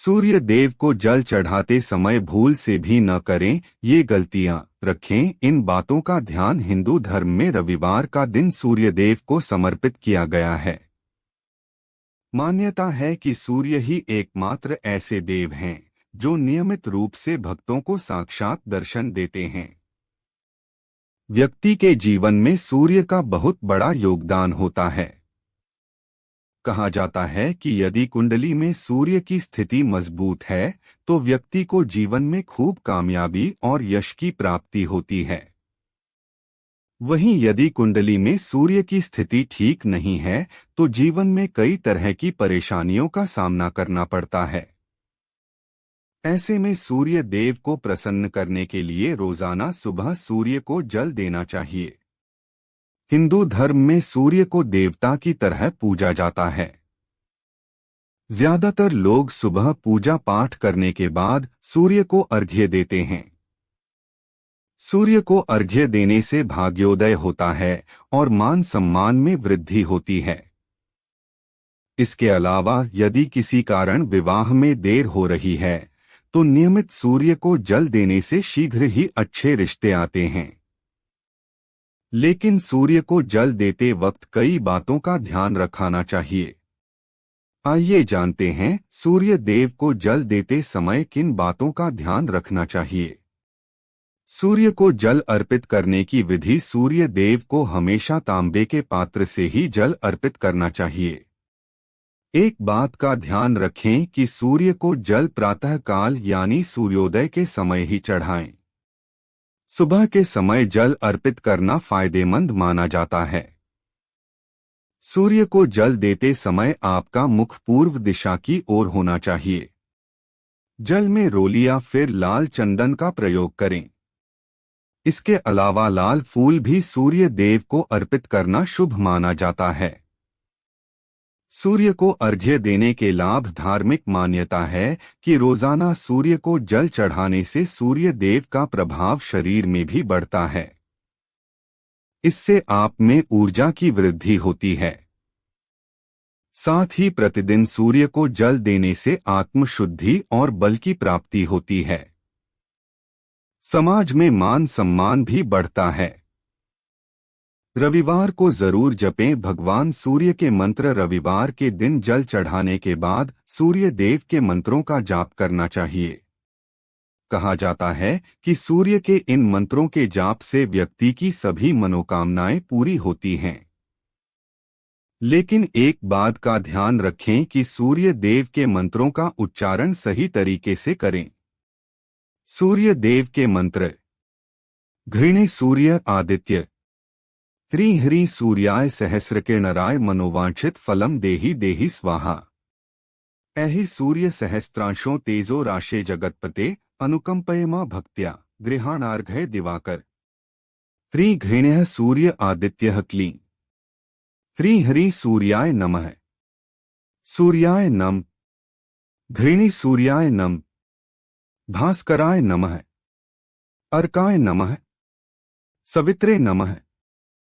सूर्य देव को जल चढ़ाते समय भूल से भी न करें ये गलतियां रखें। इन बातों का ध्यान हिंदू धर्म में रविवार का दिन सूर्य देव को समर्पित किया गया है। मान्यता है कि सूर्य ही एकमात्र ऐसे देव हैं जो नियमित रूप से भक्तों को साक्षात दर्शन देते हैं। व्यक्ति के जीवन में सूर्य का बहुत बड़ा योगदान होता है। कहा जाता है कि यदि कुंडली में सूर्य की स्थिति मजबूत है तो व्यक्ति को जीवन में खूब कामयाबी और यश की प्राप्ति होती है। वहीं यदि कुंडली में सूर्य की स्थिति ठीक नहीं है तो जीवन में कई तरह की परेशानियों का सामना करना पड़ता है। ऐसे में सूर्य देव को प्रसन्न करने के लिए रोजाना सुबह सूर्य को जल देना चाहिए। हिंदू धर्म में सूर्य को देवता की तरह पूजा जाता है। ज्यादातर लोग सुबह पूजा पाठ करने के बाद सूर्य को अर्घ्य देते हैं। सूर्य को अर्घ्य देने से भाग्योदय होता है और मान सम्मान में वृद्धि होती है। इसके अलावा यदि किसी कारण विवाह में देर हो रही है तो नियमित सूर्य को जल देने से शीघ्र ही अच्छे रिश्ते आते हैं। लेकिन सूर्य को जल देते वक्त कई बातों का ध्यान रखना चाहिए। आइए जानते हैं सूर्य देव को जल देते समय किन बातों का ध्यान रखना चाहिए। सूर्य को जल अर्पित करने की विधि। सूर्य देव को हमेशा तांबे के पात्र से ही जल अर्पित करना चाहिए। एक बात का ध्यान रखें कि सूर्य को जल प्रातः काल यानी सूर्योदय के समय ही चढ़ाएं। सुबह के समय जल अर्पित करना फायदेमंद माना जाता है। सूर्य को जल देते समय आपका मुख पूर्व दिशा की ओर होना चाहिए। जल में रोली या फिर लाल चंदन का प्रयोग करें। इसके अलावा लाल फूल भी सूर्य देव को अर्पित करना शुभ माना जाता है। सूर्य को अर्घ्य देने के लाभ। धार्मिक मान्यता है कि रोजाना सूर्य को जल चढ़ाने से सूर्य देव का प्रभाव शरीर में भी बढ़ता है। इससे आप में ऊर्जा की वृद्धि होती है। साथ ही प्रतिदिन सूर्य को जल देने से आत्मशुद्धि और बल की प्राप्ति होती है। समाज में मान सम्मान भी बढ़ता है। रविवार को जरूर जपें भगवान सूर्य के मंत्र। रविवार के दिन जल चढ़ाने के बाद सूर्य देव के मंत्रों का जाप करना चाहिए। कहा जाता है कि सूर्य के इन मंत्रों के जाप से व्यक्ति की सभी मनोकामनाएं पूरी होती हैं। लेकिन एक बात का ध्यान रखें कि सूर्य देव के मंत्रों का उच्चारण सही तरीके से करें। सूर्य देव के मंत्र। घृणे सूर्य आदित्य ह्री ह्री सूर्याय सहस्रकिरणराय मनोवांछित फलम देहि देहि स्वाहा। ऐहि सूर्य सहस्त्रांशों तेजो राशे जगतपते अनुकंपयमा भक्त्या गृहाणार्घ्य दिवाकर। ह्री घृण्यः सूर्य आदित्यः क्लीं ह्री हरि सूर्याय नमः। सूर्याय नम। घृणी सूर्याय नम। भास्कराय नमः। अर्काय नमः। सवित्रे नमः।